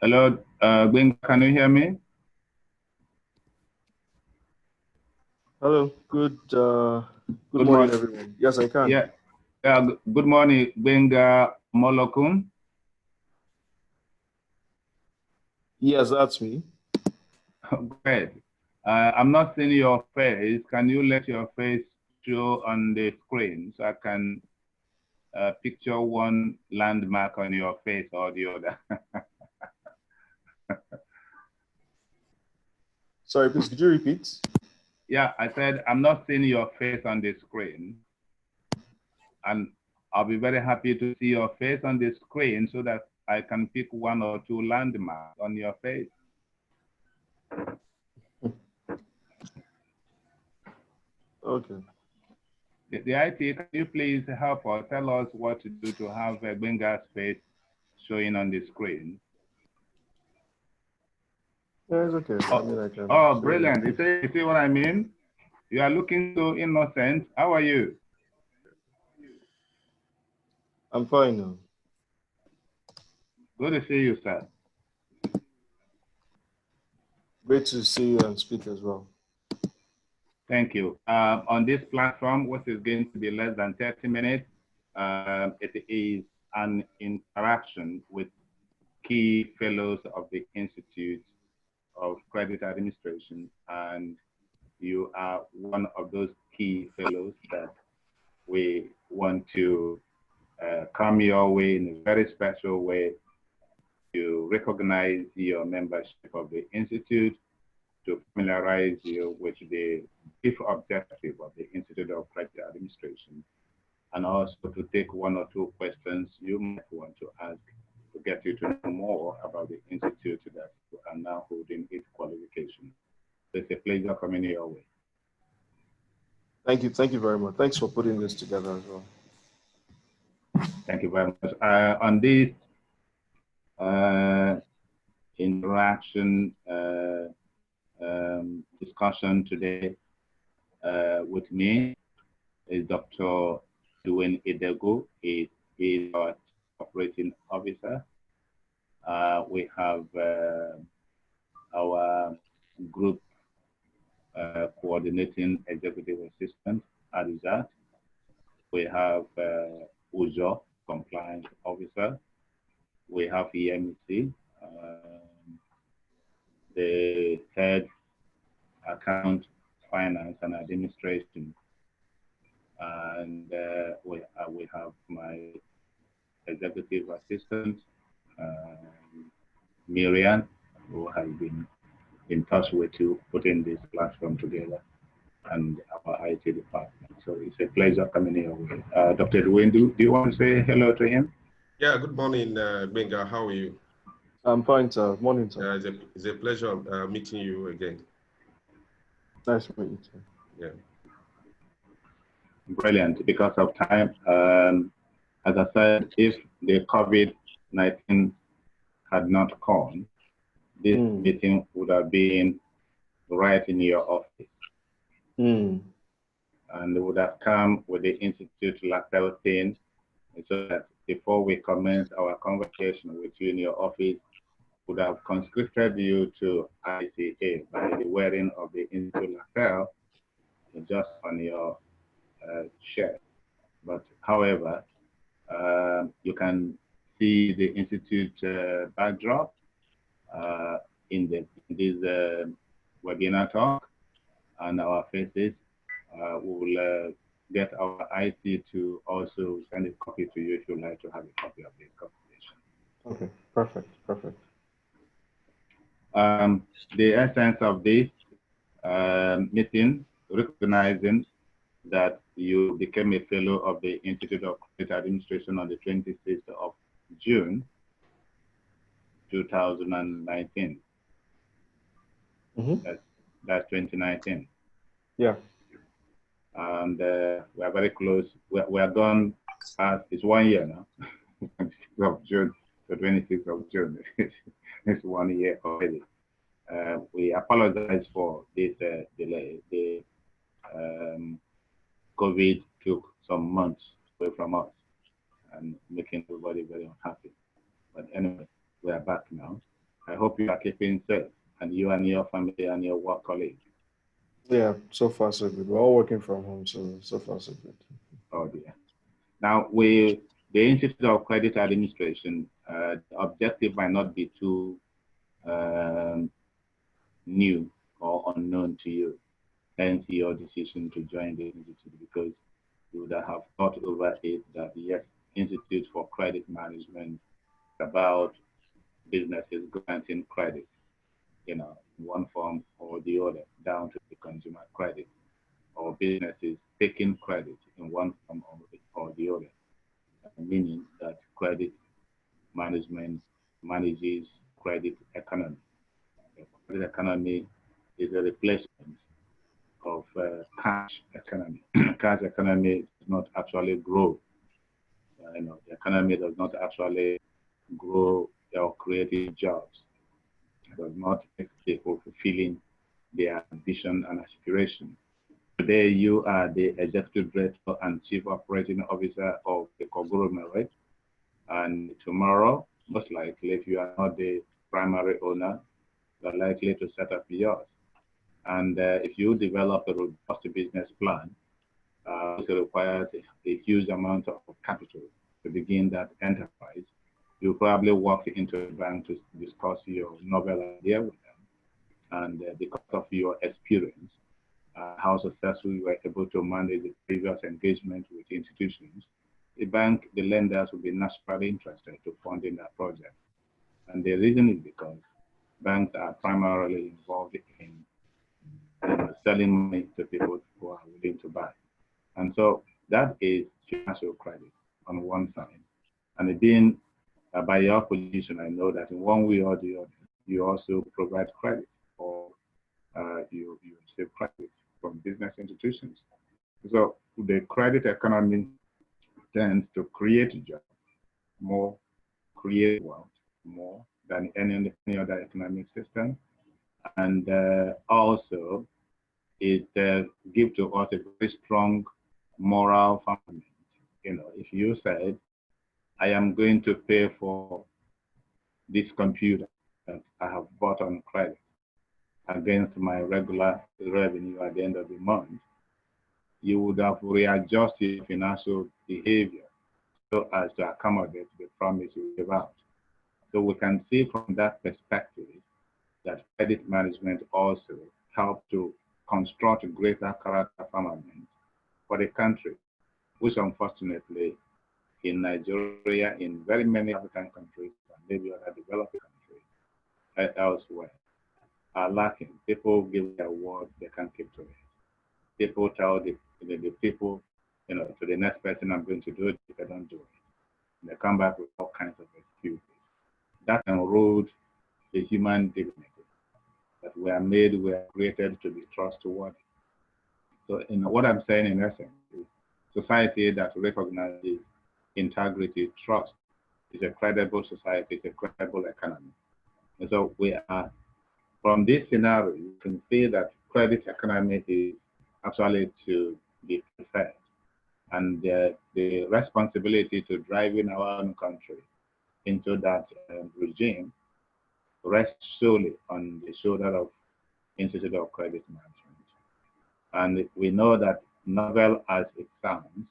Hello, Gbenga, can you hear me? Hello, good Good morning, morning. everyone. Yes, I can. Yeah, good morning, Gbenga Omolokun. Yes, that's me. Great. I'm not seeing your face. Can you let your face show on the screen so I can picture one landmark on your face or the other? Sorry, please, could you repeat? Yeah, I said I'm not seeing your face on the screen, and I'll be very happy to see your face on the screen so that I can pick one or two landmarks on your face. Okay. The IT, can you please help or tell us what to do to have Gbenga's face showing on the screen? Yeah, it's okay. I mean, I can. Oh, brilliant. You see what I mean? You are looking so innocent. How are you? I'm fine now. Good to see you, sir. Great to see you and speak as well. Thank you. On this platform, which is going to be less than 30 minutes, it is an interaction with key fellows of the Institute of Credit Administration, and you are one of those key fellows that we want to come your way in a very special way to recognize your membership of the Institute, to familiarize you with the chief objective of the Institute of Credit Administration, and also to take one or two questions you might want to ask to get you to know more about the Institute that you are now holding its qualification. So it's a pleasure coming your way. Thank you very much. Thanks for putting this together as well. Thank you very much. On this interaction discussion today with me is Dr. Dwayne Idego. He is our operating officer. We have our group coordinating executive assistant, Adizat. We have Ujo, compliance officer. We have EMC, the head account, finance and administration. And we have my executive assistant, Miriam, who has been in touch with you, putting this platform together, and our IT department. So it's a pleasure coming here. Dr. Dwayne, do you want to say hello to him? Yeah, good morning, Gbenga. How are you? I'm fine, sir. Morning, sir. It's a pleasure meeting you again. Nice to meet you, sir. Yeah. Brilliant. Because of time, as I said, if the COVID-19 had not come, this meeting would have been right in your office. And it would have come with the Institute lapel pin, so that before we commence our conversation with you in your office, would have conscripted you to ICA by the wearing of the Institute lapel just on your shirt. But however, you can see the Institute backdrop in this webinar talk, and our faces. We will get our IT to also send a copy to you if you'd like to have a copy of the conversation. Okay, perfect, perfect. The essence of this meeting, recognizing that you became a fellow of the Institute of Credit Administration on the 26th of June, 2019. That's 2019. Yeah. And we are very close. We are gone past, it's 1 year now, 26th of June, the 26th of June. It's 1 year already. We apologize for this delay. The COVID took some months away from us and making everybody very unhappy. But anyway, we are back now. I hope you are keeping safe, and you and your family and your work colleagues. Yeah, so far so good. We're all working from home, so far so good. Oh dear. Now, the Institute of Credit Administration, the objective might not be too um, new or unknown to you, hence your decision to join the institute, because you would have thought over it that yes, Institute for Credit Management is about businesses granting credit, in one form or the other, down to the consumer credit, or businesses taking credit in one form or the other, meaning that credit management manages credit economy. The credit economy is a replacement of cash economy. Cash economy does not actually grow. The economy does not actually grow or create jobs. It does not make people fulfilling their ambition and aspiration. Today, you are the executive director and chief operating officer of the conglomerate. And tomorrow, most likely, if you are not the primary owner, you are likely to set up yours. And if you develop a robust business plan, which requires a huge amount of capital to begin that enterprise, you probably walk into a bank to discuss your novel idea with them. And because of your experience, how successful you were able to manage the previous engagement with institutions, the bank, the lenders will be naturally interested to funding that project. And the reason is because banks are primarily involved in selling money to people who are willing to buy. And so that is financial credit on one side. And it being by your position, I know that in one way or the other, you also provide credit, or you receive credit from business institutions. So the credit economy tends to create jobs more, create wealth more than any other economic system. And also, it gives to us a very strong moral fundament. If you said, I am going to pay for this computer that I have bought on credit against my regular revenue at the end of the month, you would have readjusted your financial behavior so as to accommodate the promise you gave out. So we can see from that perspective that credit management also helps to construct greater character firmament for the country, which unfortunately in Nigeria, in very many African countries, and maybe other developing countries elsewhere, are lacking. People give their word, they can't keep to it. People tell the people, to the next person, I'm going to do it, if they don't do it. They come back with all kinds of excuses. That erodes the human dignity that we are created to be trustworthy. So what I'm saying in essence is society that recognizes integrity, trust, is a credible society, it's a credible economy. And so we are, from this scenario, you can see that credit economy is actually to be preferred. And the responsibility to driving our own country into that regime rests solely on the shoulder of Institute of Credit Management. And we know that novel as it sounds,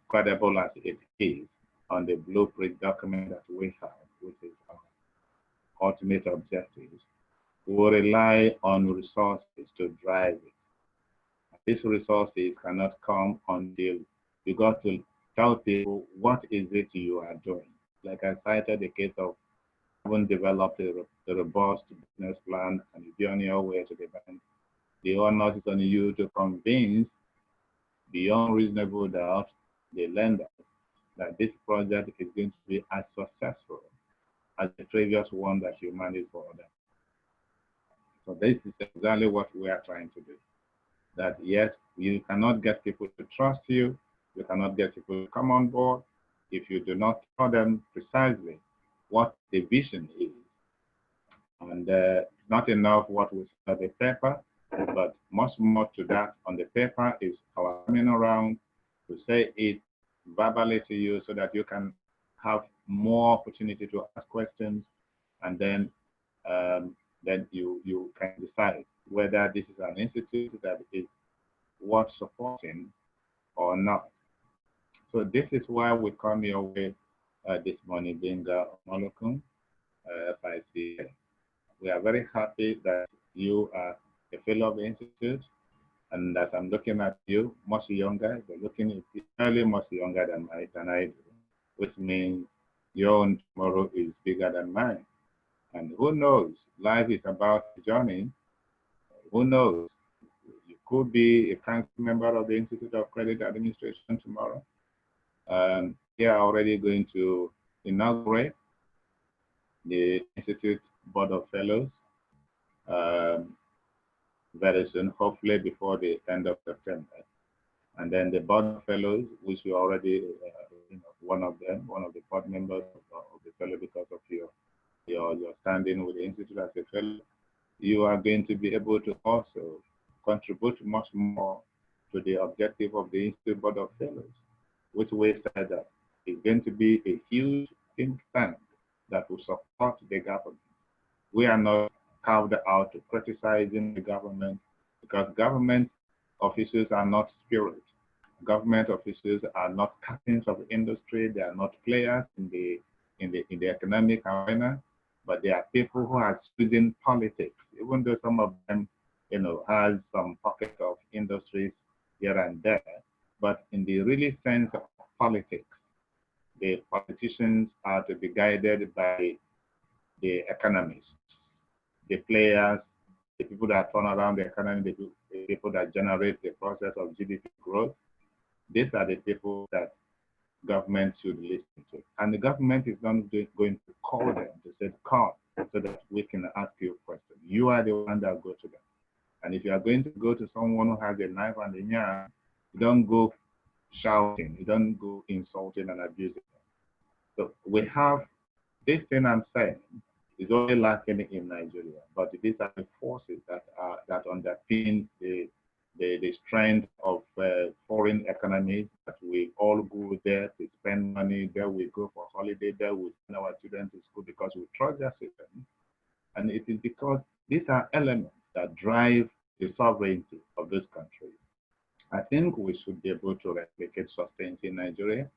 credible as it is, on the blueprint document that we have, which is our ultimate objectives, we will rely on resources to drive it. These resources cannot come until you got to tell people what is it you are doing. Like I cited the case of having developed a robust business plan and you're on your way to the bank. The onus is on you to convince beyond reasonable doubt the lender that this project is going to be as successful as the previous one that you managed for others. So this is exactly what we are trying to do. That yes, you cannot get people to trust you, you cannot get people to come on board if you do not tell them precisely what the vision is. And not enough what we say on the paper, but much more to that on the paper is our coming around to say it verbally to you so that you can have more opportunity to ask questions and then you can decide whether this is an institute that is worth supporting or not. So this is why we come your way this morning, Gbenga Omolokun, FIC. We are very happy that you are a fellow of the institute, and as I'm looking at you, much younger, you're looking really much younger than I do, which means your own tomorrow is bigger than mine. And who knows, life is about a journey. Who knows, you could be a council member of the Institute of Credit Administration tomorrow. We are already going to inaugurate the Institute Board of Fellows um, very soon, hopefully before the end of September. And then the Board of Fellows, which you already, one of them, one of the board members of the fellow because of your standing with the Institute as a fellow, you are going to be able to also contribute much more to the objective of the Institute Board of Fellows, which we said that is going to be a huge think tank that will support the government. We are not carved out to criticizing the government because government officials are not spirits. Government officials are not captains of industry. They are not players in the economic arena, but they are people who are choosing politics. Even though some of them, has some pocket of industries here and there, but in the really sense of politics, the politicians are to be guided by the economists, the players, the people that turn around the economy, the people that generate the process of GDP growth. These are the people that government should listen to. And the government is not going to call them to say, come, so that we can ask you questions. You are the one that go to them. And if you are going to go to someone who has a knife and a yarn, you don't go shouting, you don't go insulting and abusing them. So we have this thing I'm saying is only lacking in Nigeria, but these are the forces that underpin the strength of foreign economies, that we all go there to spend money, there we go for holiday, there we send our children to school because we trust their system. And it is because these are elements that drive the sovereignty of this country. I think we should be able to replicate sustenance in Nigeria.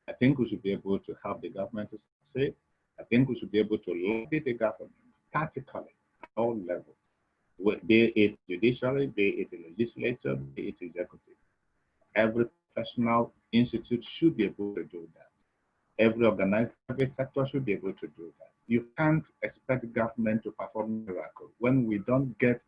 I think we should be able to help the government to succeed. I think we should be able to lobby the government tactically at all levels, be it judiciary, be it the legislature, be it executive. Every professional institute should be able to do that. Every organized private sector should be able to do that. You can't expect government to perform miracles when we don't get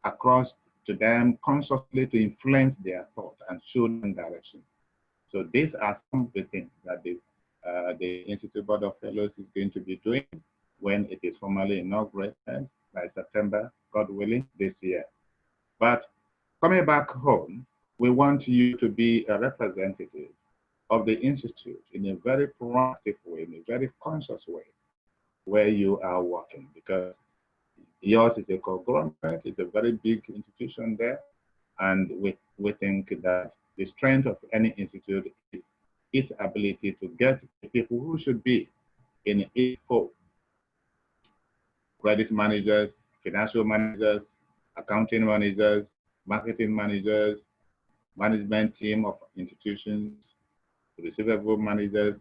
across to them consciously to influence their thought and show them direction. So these are some of the things that the Institute Board of Fellows is going to be doing when it is formally inaugurated by September, God willing, this year. But coming back home, we want you to be a representative of the Institute in a very proactive way, in a very conscious way, where you are working, because yours is a conglomerate, it's a very big institution there, and we think that the strength of any institute is its ability to get the people who should be in its fold: credit managers, financial managers, accounting managers, marketing managers, management team of institutions, receivable managers,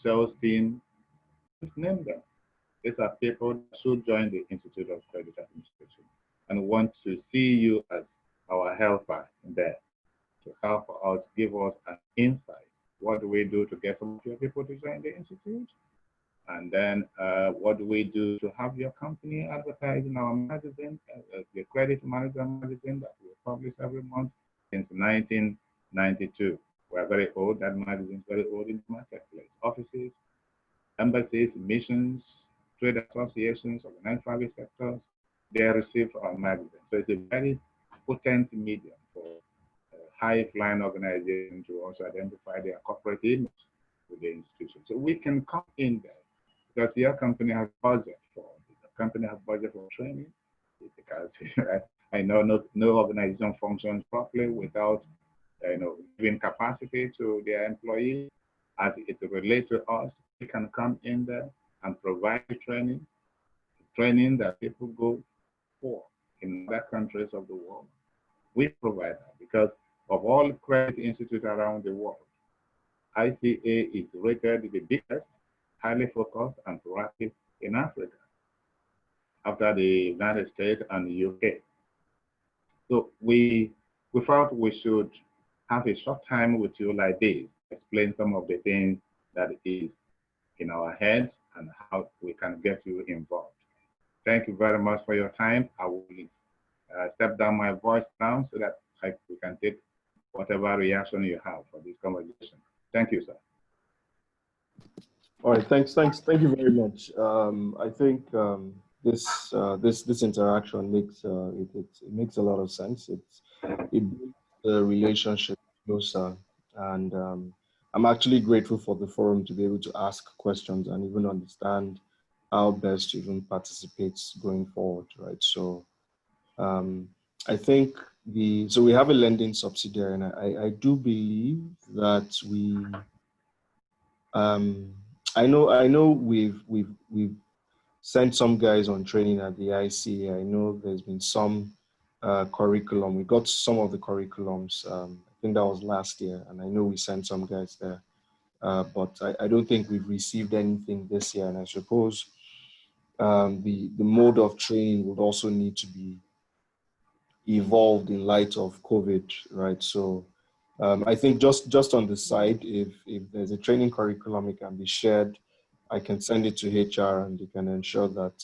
sales team, just name them. These are people that should join the Institute of Credit Administration and want to see you as our helper there to help us, give us an insight. What do we do to get some of your people to join the Institute? And then what do we do to have your company advertise in our magazine, the Credit Manager magazine that we publish every month since 1992. We're very old, that magazine is very old in the marketplace. Offices, embassies, missions, trade associations, organized private sectors, they receive our magazine. So it's a very potent medium for high-flying organizations to also identify their corporate image with the institution. So we can come in there because your company has budget for it. The company has budget for training, because I know no organization functions properly without giving capacity to their employees. As it relates to us, we can come in there and provide training, training that people go for in other countries of the world. We provide that because of all credit institutes around the world, ICA is rated the biggest, highly focused, and proactive in Africa after the United States and the UK. So we felt we should have a short time with you like this, explain some of the things that is in our heads and how we can get you involved. Thank you very much for your time. I will step down my voice now so that we can take whatever reaction you have for this conversation. Thank you, sir. All right, thank you very much. I think this interaction makes it makes a lot of sense. It brings the relationship closer, and I'm actually grateful for the forum to be able to ask questions and even understand how best to even participate going forward, right? So I think so we have a lending subsidiary, and I do believe that we I know we've sent some guys on training at the ICA. I know there's been some curriculum. We got some of the curriculums. I think that was last year, and I know we sent some guys there. But I don't think we've received anything this year, and I suppose the mode of training would also need to be evolved in light of COVID, right? So I think just on the side, if there's a training curriculum, it can be shared. I can send it to HR, and they can ensure that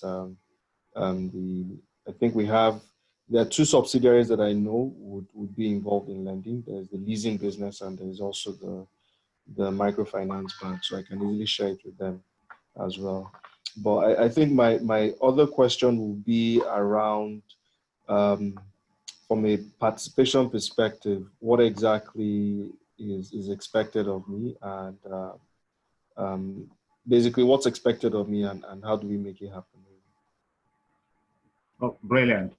I think there are two subsidiaries that I know would be involved in lending. There's the leasing business, and there's also the microfinance bank. So I can easily share it with them as well. But I think my other question will be around, from a participation perspective, what exactly is expected of me, and basically what's expected of me, and how do we make it happen? Oh, brilliant.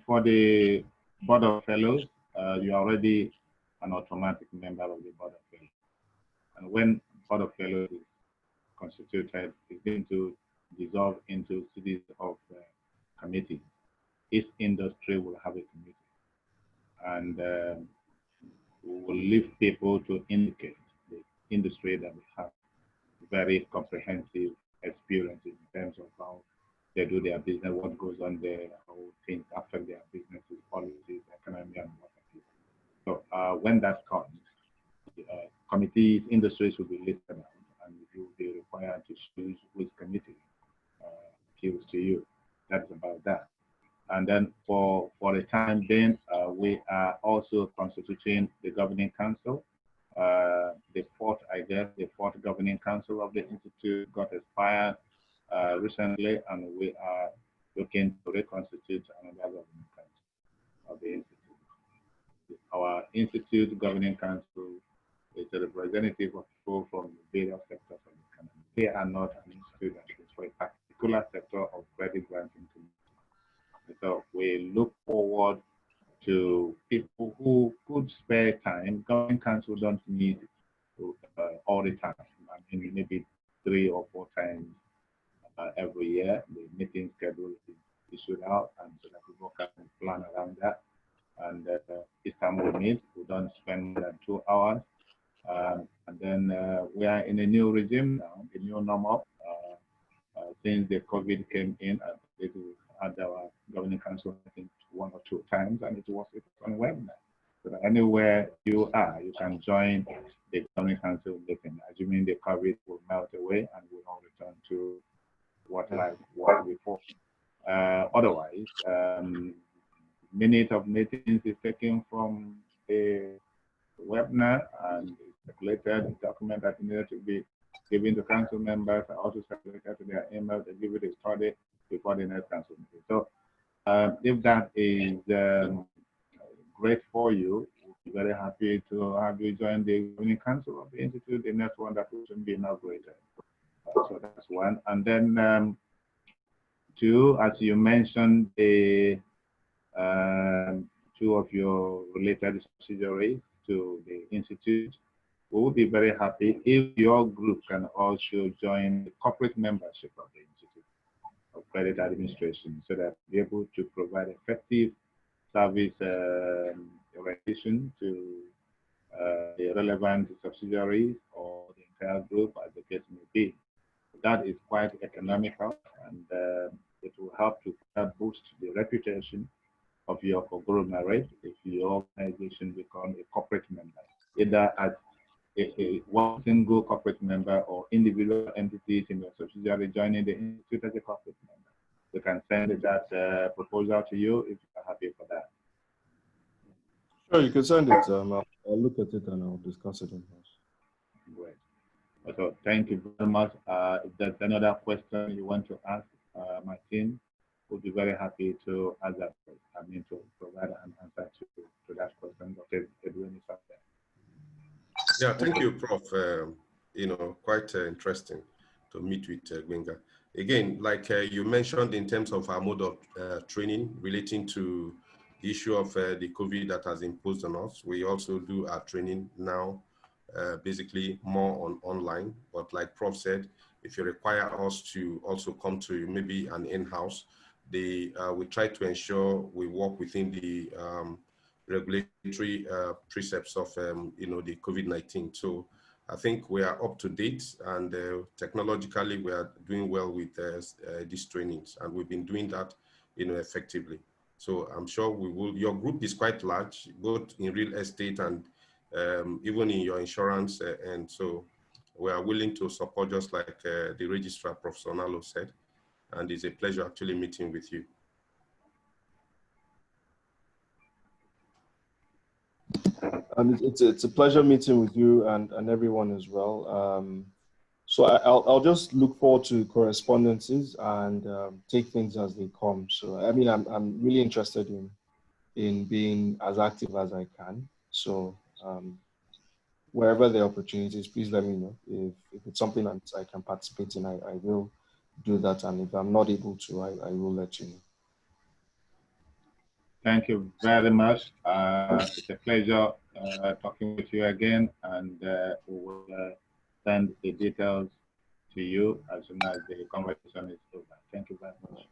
For the Board of Fellows, you're already an automatic member of the Board of Fellows. And when Board of Fellows is constituted, it's going to dissolve into series of committees. Each industry will have a committee. And we will leave people to indicate the industry that we have very comprehensive experience in terms of how they do their business, what goes on there, how things affect their businesses, policies, economy, and what have you. So when that comes, committees, industries will be listed out, and you will be required to choose which committee appeals to you. That's about that. And then for the time being, we are also constituting the governing council. The fourth governing council of the institute got expired recently, and we are looking to reconstitute another governing council of the institute. Our institute governing council is a representative of people from various sectors of the economy. They are not an institute that is for a particular sector of credit granting. So we look forward to people who could spare time. Governing council don't need all the time. I mean, maybe 3 or 4 times every year. The meeting schedule is issued out, and so that people can plan around that. And each time we meet, we don't spend more than 2 hours. And then we are in a new regime now, a new normal. Since the COVID came in, we had our governing council, I think, 1 or 2 times, and it was on webinar. So that anywhere you are, you can join the governing council meeting, assuming the COVID will melt away and will all return to what life was before. Otherwise, minute of meetings is taken from the webinar and it's circulated. The document that needed to be given to council members are also circulated to their email. They give it a study before the next council meeting. So if that is great for you, we'll be very happy to have you join the governing council of the institute, the next one that will soon be inaugurated. So that's one. And then 2, as you mentioned, the 2 of your related subsidiaries to the institute, we will be very happy if your group can also join the corporate membership of the institute. credit administration so that we're able to provide effective service orientation to the relevant subsidiaries or the entire group as the case may be. That is quite economical, and it will help to boost the reputation of your conglomerate if your organization becomes a corporate member, either as one single corporate member or individual entities in your subsidiary joining the institute as a corporate member. We can send that proposal to you if you are happy for that. Sure, you can send it. I'll look at it and I'll discuss it in house. Great. So thank you very much. If there's another question you want to ask, my team will be very happy to answer. I mean, to provide an answer to that question. Dr. Edwin is up there. Yeah, thank you, Prof. Quite interesting to meet with Gbenga. Again, like you mentioned in terms of our mode of training relating to the issue of the COVID that has imposed on us, we also do our training now basically more on online. But like Prof said, if you require us to also come to maybe an in-house, we try to ensure we work within the regulatory precepts of the COVID-19. So I think we are up to date, and technologically we are doing well with these trainings, and we've been doing that effectively. So I'm sure we will. Your group is quite large, both in real estate and even in your insurance, and so we are willing to support, just like the registrar, Professor Nalo, said, and it's a pleasure actually meeting with you. It's a pleasure meeting with you and everyone as well. So I'll just look forward to correspondences and take things as they come. So I mean, I'm really interested in being as active as I can. So wherever the opportunities, please let me know. If it's something that I can participate in, I will do that. And if I'm not able to, I will let you know. Thank you very much. It's a pleasure talking with you again, and we will send the details to you as soon as the conversation is over. Thank you very much.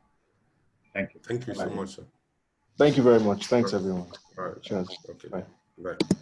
Thank you. Thank you so much, sir. Thank you very much. Thanks, everyone. All right. Cheers. Okay. Bye. Bye.